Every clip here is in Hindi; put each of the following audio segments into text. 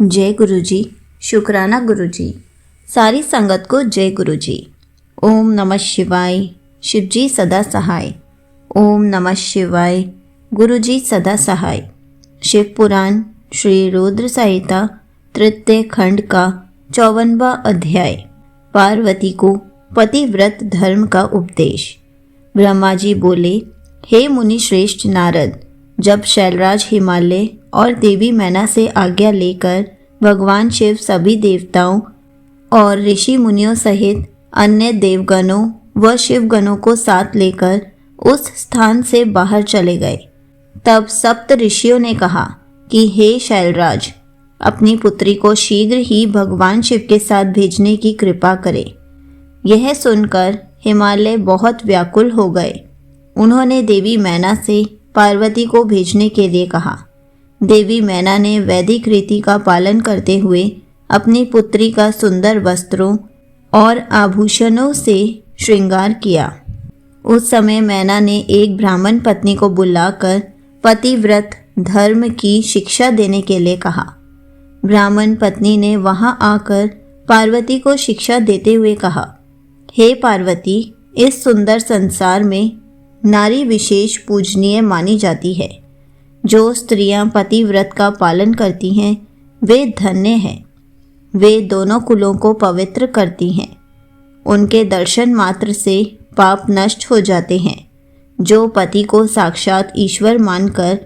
जय गुरु जी। शुक्राना गुरु जी। सारी संगत को जय गुरु जी। ओम नमः शिवाय। शिव जी सदा सहाय। ओम नमः शिवाय। गुरु जी सदा सहाय। शिव पुराण श्री रुद्र संहिता तृतीय खंड का 54वां अध्याय। पार्वती को पतिव्रत धर्म का उपदेश। ब्रह्मा जी बोले, हे मुनि श्रेष्ठ नारद, जब शैलराज हिमालय और देवी मैना से आज्ञा लेकर भगवान शिव सभी देवताओं और ऋषि मुनियों सहित अन्य देवगणों व शिवगणों को साथ लेकर उस स्थान से बाहर चले गए, तब सप्त ऋषियों ने कहा कि हे शैलराज, अपनी पुत्री को शीघ्र ही भगवान शिव के साथ भेजने की कृपा करें। यह सुनकर हिमालय बहुत व्याकुल हो गए। उन्होंने देवी मैना से पार्वती को भेजने के लिए कहा। देवी मैना ने वैदिक रीति का पालन करते हुए अपनी पुत्री का सुंदर वस्त्रों और आभूषणों से श्रृंगार किया। उस समय मैना ने एक ब्राह्मण पत्नी को बुलाकर पतिव्रत धर्म की शिक्षा देने के लिए कहा। ब्राह्मण पत्नी ने वहां आकर पार्वती को शिक्षा देते हुए कहा, हे पार्वती, इस सुंदर संसार में नारी विशेष पूजनीय मानी जाती है। जो स्त्रियां पतिव्रत का पालन करती हैं वे धन्य हैं। वे दोनों कुलों को पवित्र करती हैं। उनके दर्शन मात्र से पाप नष्ट हो जाते हैं। जो पति को साक्षात ईश्वर मानकर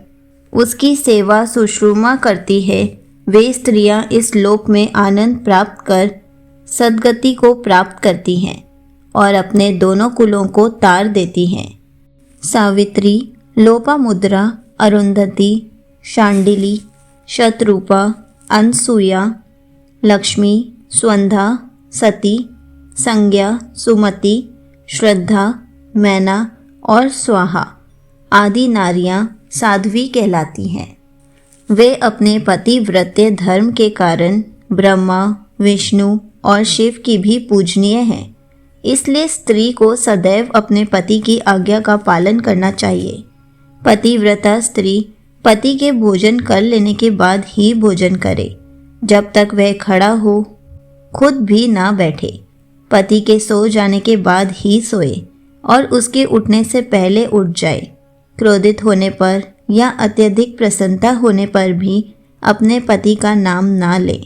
उसकी सेवा सुश्रूमा करती है, वे स्त्रियां इस लोक में आनंद प्राप्त कर सद्गति को प्राप्त करती हैं और अपने दोनों कुलों को तार देती हैं। सावित्री, लोपामुद्रा, अरुंधति, शांडिली, शतरूपा, अनसूया, लक्ष्मी, स्वंधा, सती, संज्ञा, सुमति, श्रद्धा, मैना और स्वाहा आदि नारियां साध्वी कहलाती हैं। वे अपने पतिव्रत्य धर्म के कारण ब्रह्मा, विष्णु और शिव की भी पूजनीय हैं। इसलिए स्त्री को सदैव अपने पति की आज्ञा का पालन करना चाहिए। पतिव्रता स्त्री पति के भोजन कर लेने के बाद ही भोजन करे, जब तक वह खड़ा हो, खुद भी ना बैठे। पति के सो जाने के बाद ही सोए और उसके उठने से पहले उठ जाए। क्रोधित होने पर या अत्यधिक प्रसन्नता होने पर भी अपने पति का नाम ना ले।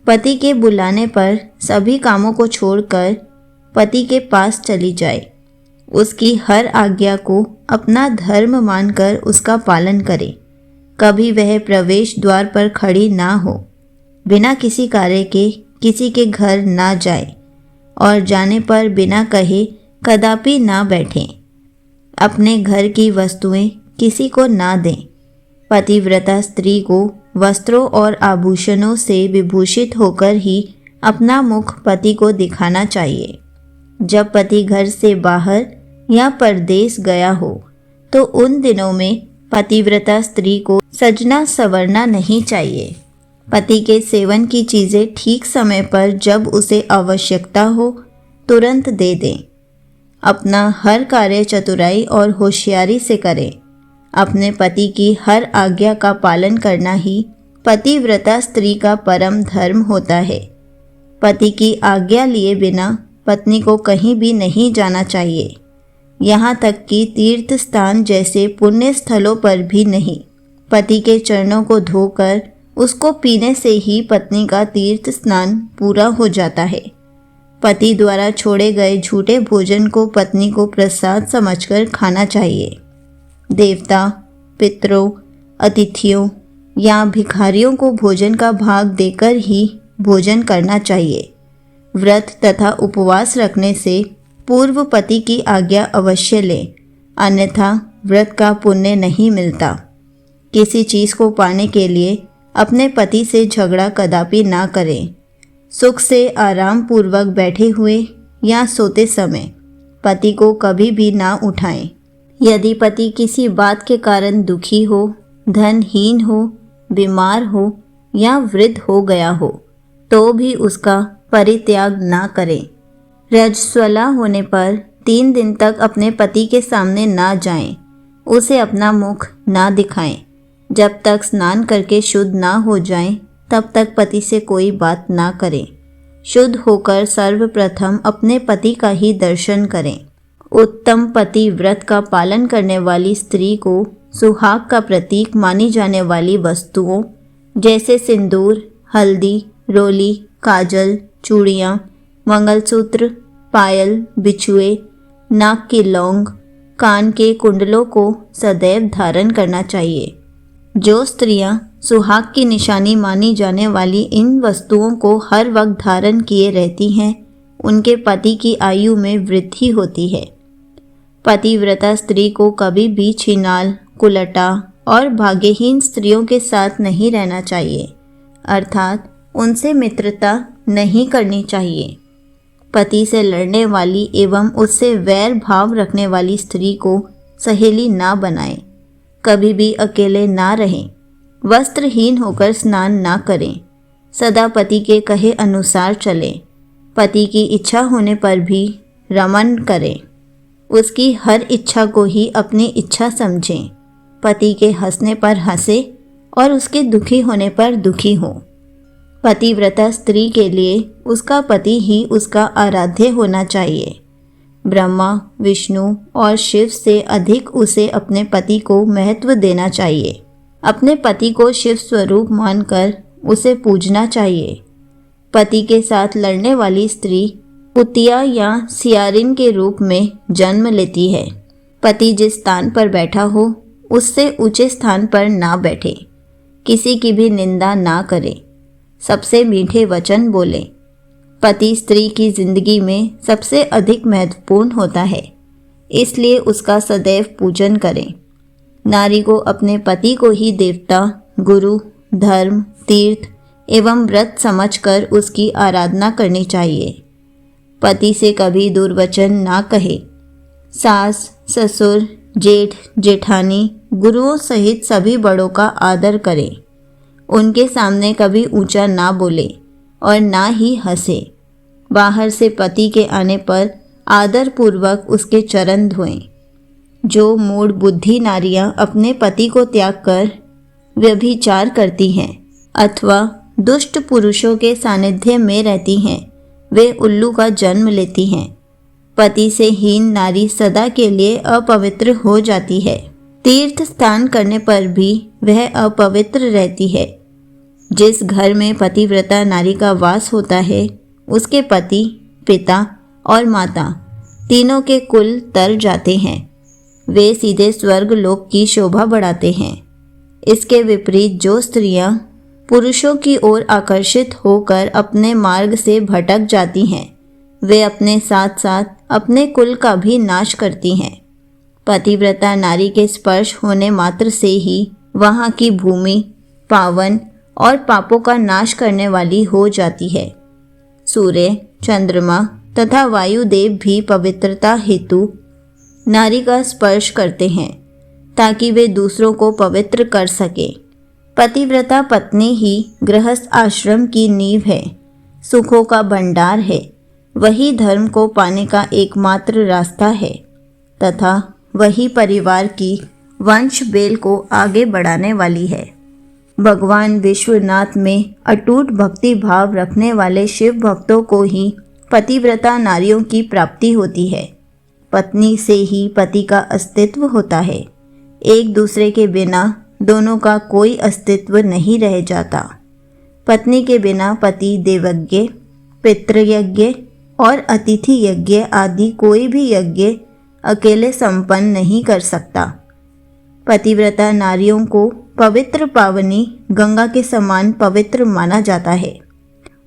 पति के बुलाने पर सभी कामों को छोड़कर पति के पास चली जाए। उसकी हर आज्ञा को अपना धर्म मानकर उसका पालन करे। कभी वह प्रवेश द्वार पर खड़ी ना हो, बिना किसी कार्य के किसी के घर ना जाए और जाने पर बिना कहे कदापि ना बैठे। अपने घर की वस्तुएं किसी को ना दें। पतिव्रता स्त्री को वस्त्रों और आभूषणों से विभूषित होकर ही अपना मुख पति को दिखाना चाहिए। जब पति घर से बाहर या परदेश गया हो तो उन दिनों में पतिव्रता स्त्री को सजना संवरना नहीं चाहिए। पति के सेवन की चीज़ें ठीक समय पर जब उसे आवश्यकता हो तुरंत दे दें। अपना हर कार्य चतुराई और होशियारी से करें। अपने पति की हर आज्ञा का पालन करना ही पतिव्रता स्त्री का परम धर्म होता है। पति की आज्ञा लिए बिना पत्नी को कहीं भी नहीं जाना चाहिए, यहाँ तक कि तीर्थ स्थान जैसे पुण्य स्थलों पर भी नहीं। पति के चरणों को धोकर उसको पीने से ही पत्नी का तीर्थ स्नान पूरा हो जाता है। पति द्वारा छोड़े गए झूठे भोजन को पत्नी को प्रसाद समझकर खाना चाहिए। देवता, पितरों, अतिथियों या भिखारियों को भोजन का भाग देकर ही भोजन करना चाहिए। व्रत तथा उपवास रखने से पूर्व पति की आज्ञा अवश्य लें, अन्यथा व्रत का पुण्य नहीं मिलता। किसी चीज़ को पाने के लिए अपने पति से झगड़ा कदापि ना करें। सुख से आराम पूर्वक बैठे हुए या सोते समय पति को कभी भी ना उठाएं। यदि पति किसी बात के कारण दुखी हो, धनहीन हो, बीमार हो या वृद्ध हो गया हो तो भी उसका परित्याग ना करें। रजस्वला होने पर 3 दिन तक अपने पति के सामने ना जाएं। उसे अपना मुख ना दिखाएं। जब तक स्नान करके शुद्ध ना हो जाएं, तब तक पति से कोई बात ना करें। शुद्ध होकर सर्वप्रथम अपने पति का ही दर्शन करें। उत्तम पति व्रत का पालन करने वाली स्त्री को सुहाग का प्रतीक मानी जाने वाली वस्तुओं जैसे सिंदूर, हल्दी, रोली, काजल, चूड़ियाँ, मंगलसूत्र, पायल, बिछुए, नाक की लौंग, कान के कुंडलों को सदैव धारण करना चाहिए। जो स्त्रियां सुहाग की निशानी मानी जाने वाली इन वस्तुओं को हर वक्त धारण किए रहती हैं, उनके पति की आयु में वृद्धि होती है। पतिव्रता स्त्री को कभी भी छिनाल, कुलटा और भाग्यहीन स्त्रियों के साथ नहीं रहना चाहिए, अर्थात उनसे मित्रता नहीं करनी चाहिए। पति से लड़ने वाली एवं उससे वैर भाव रखने वाली स्त्री को सहेली ना बनाएं। कभी भी अकेले ना रहें। वस्त्रहीन होकर स्नान ना करें। सदा पति के कहे अनुसार चलें। पति की इच्छा होने पर भी रमन करें। उसकी हर इच्छा को ही अपनी इच्छा समझें। पति के हंसने पर हंसे और उसके दुखी होने पर दुखी हो। पतिव्रता स्त्री के लिए उसका पति ही उसका आराध्य होना चाहिए। ब्रह्मा, विष्णु और शिव से अधिक उसे अपने पति को महत्व देना चाहिए। अपने पति को शिव स्वरूप मानकर उसे पूजना चाहिए। पति के साथ लड़ने वाली स्त्री कुतिया या सियारिन के रूप में जन्म लेती है। पति जिस स्थान पर बैठा हो उससे ऊंचे स्थान पर ना बैठे। किसी की भी निंदा ना करे। सबसे मीठे वचन बोले। पति स्त्री की जिंदगी में सबसे अधिक महत्वपूर्ण होता है, इसलिए उसका सदैव पूजन करें। नारी को अपने पति को ही देवता, गुरु, धर्म, तीर्थ एवं व्रत समझकर उसकी आराधना करनी चाहिए। पति से कभी दुर्वचन ना कहे। सास, ससुर, जेठ, जेठानी, गुरुओं सहित सभी बड़ों का आदर करें। उनके सामने कभी ऊंचा ना बोले और ना ही हंसे। बाहर से पति के आने पर आदर पूर्वक उसके चरण धोएं। जो मूढ़ बुद्धि नारियां अपने पति को त्याग कर व्यभिचार करती हैं अथवा दुष्ट पुरुषों के सानिध्य में रहती हैं, वे उल्लू का जन्म लेती हैं। पति से हीन नारी सदा के लिए अपवित्र हो जाती है। तीर्थ स्नान करने पर भी वह अपवित्र रहती है। जिस घर में पतिव्रता नारी का वास होता है, उसके पति, पिता और माता तीनों के कुल तर जाते हैं। वे सीधे स्वर्ग लोक की शोभा बढ़ाते हैं। इसके विपरीत जो स्त्रियां पुरुषों की ओर आकर्षित होकर अपने मार्ग से भटक जाती हैं, वे अपने साथ साथ अपने कुल का भी नाश करती हैं। पतिव्रता नारी के स्पर्श होने मात्र से ही वहाँ की भूमि पावन और पापों का नाश करने वाली हो जाती है। सूर्य, चंद्रमा तथा वायुदेव भी पवित्रता हेतु नारी का स्पर्श करते हैं ताकि वे दूसरों को पवित्र कर सके। पतिव्रता पत्नी ही गृहस्थ आश्रम की नींव है, सुखों का भंडार है। वही धर्म को पाने का एकमात्र रास्ता है तथा वही परिवार की वंश बेल को आगे बढ़ाने वाली है। भगवान विश्वनाथ में अटूट भक्ति भाव रखने वाले शिव भक्तों को ही पतिव्रता नारियों की प्राप्ति होती है। पत्नी से ही पति का अस्तित्व होता है। एक दूसरे के बिना दोनों का कोई अस्तित्व नहीं रह जाता। पत्नी के बिना पति देवयज्ञ, पितृयज्ञ और अतिथि यज्ञ आदि कोई भी यज्ञ अकेले संपन्न नहीं कर सकता। पतिव्रता नारियों को पवित्र पावनी गंगा के समान पवित्र माना जाता है।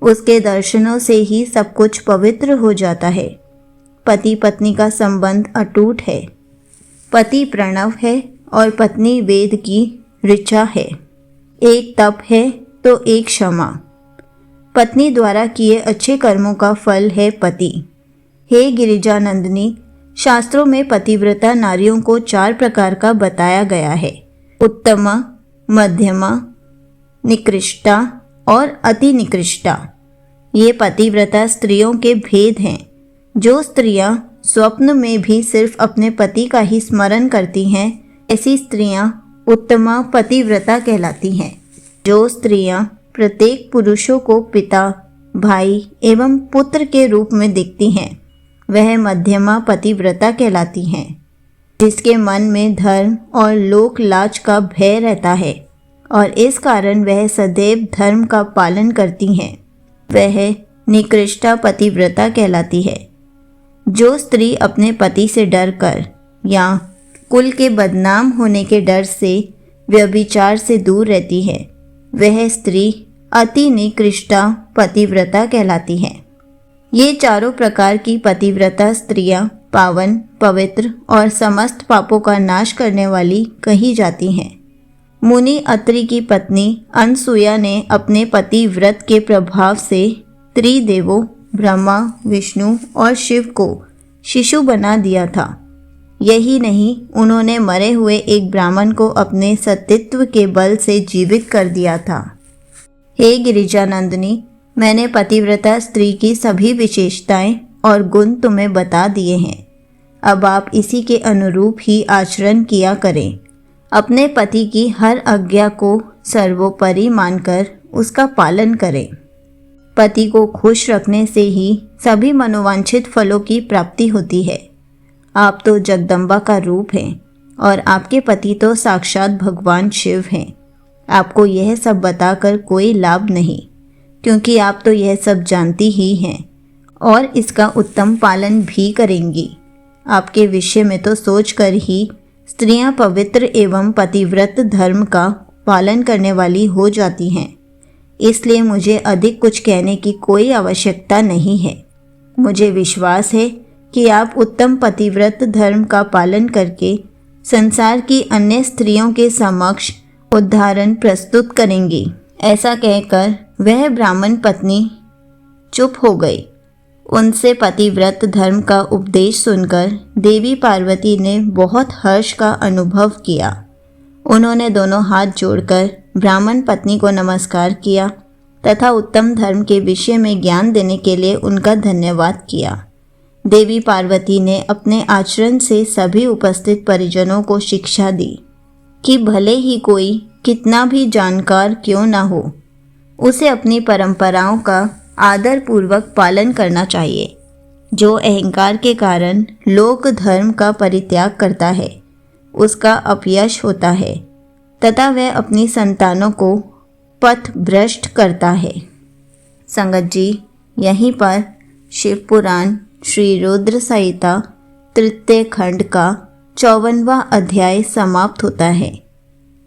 उसके दर्शनों से ही सब कुछ पवित्र हो जाता है। पति पत्नी का संबंध अटूट है। पति प्रणव है और पत्नी वेद की ऋचा है। एक तप है तो एक क्षमा। पत्नी द्वारा किए अच्छे कर्मों का फल है पति। हे गिरिजानंदिनी, शास्त्रों में पतिव्रता नारियों को 4 प्रकार का बताया गया है: उत्तमा, मध्यमा, निकृष्टा और अति निकृष्टा। ये पतिव्रता स्त्रियों के भेद हैं। जो स्त्रियां स्वप्न में भी सिर्फ अपने पति का ही स्मरण करती हैं, ऐसी स्त्रियां उत्तमा पतिव्रता कहलाती हैं। जो स्त्रियां प्रत्येक पुरुषों को पिता, भाई एवं पुत्र के रूप में दिखती हैं, वह मध्यमा पतिव्रता कहलाती हैं। जिसके मन में धर्म और लोक लाज का भय रहता है और इस कारण वह सदैव धर्म का पालन करती हैं, वह निकृष्टा पतिव्रता कहलाती है। जो स्त्री अपने पति से डर कर या कुल के बदनाम होने के डर से व्यभिचार से दूर रहती है, वह स्त्री अति निकृष्टा पतिव्रता कहलाती है। ये चारों प्रकार की पतिव्रता स्त्रियां पावन, पवित्र और समस्त पापों का नाश करने वाली कही जाती हैं। मुनि अत्रि की पत्नी अनसुया ने अपने पति व्रत के प्रभाव से त्रिदेवों ब्रह्मा, विष्णु और शिव को शिशु बना दिया था। यही नहीं, उन्होंने मरे हुए एक ब्राह्मण को अपने सतीत्व के बल से जीवित कर दिया था। हे गिरिजानंदिनी, मैंने पतिव्रता स्त्री की सभी विशेषताएं और गुण तुम्हें बता दिए हैं। अब आप इसी के अनुरूप ही आचरण किया करें। अपने पति की हर आज्ञा को सर्वोपरि मानकर उसका पालन करें। पति को खुश रखने से ही सभी मनोवांछित फलों की प्राप्ति होती है। आप तो जगदम्बा का रूप हैं और आपके पति तो साक्षात भगवान शिव हैं। आपको यह सब बताकर कोई लाभ नहीं, क्योंकि आप तो यह सब जानती ही हैं और इसका उत्तम पालन भी करेंगी। आपके विषय में तो सोचकर ही स्त्रियां पवित्र एवं पतिव्रत धर्म का पालन करने वाली हो जाती हैं। इसलिए मुझे अधिक कुछ कहने की कोई आवश्यकता नहीं है। मुझे विश्वास है कि आप उत्तम पतिव्रत धर्म का पालन करके संसार की अन्य स्त्रियों के समक्ष उदाहरण प्रस्तुत करेंगी। ऐसा कहकर वह ब्राह्मण पत्नी चुप हो गई। उनसे पतिव्रत धर्म का उपदेश सुनकर देवी पार्वती ने बहुत हर्ष का अनुभव किया। उन्होंने दोनों हाथ जोड़कर ब्राह्मण पत्नी को नमस्कार किया तथा उत्तम धर्म के विषय में ज्ञान देने के लिए उनका धन्यवाद किया। देवी पार्वती ने अपने आचरण से सभी उपस्थित परिजनों को शिक्षा दी कि भले ही कोई कितना भी जानकार क्यों न हो, उसे अपनी परंपराओं का आदर पूर्वक पालन करना चाहिए। जो अहंकार के कारण लोक धर्म का परित्याग करता है, उसका अपयश होता है तथा वह अपनी संतानों को पथ भ्रष्ट करता है। संगत जी, यहीं पर शिव पुराण श्री रुद्र संहिता तृतीय खंड का 54वां अध्याय समाप्त होता है।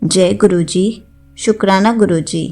जय गुरु जी। शुक्राना गुरु जी।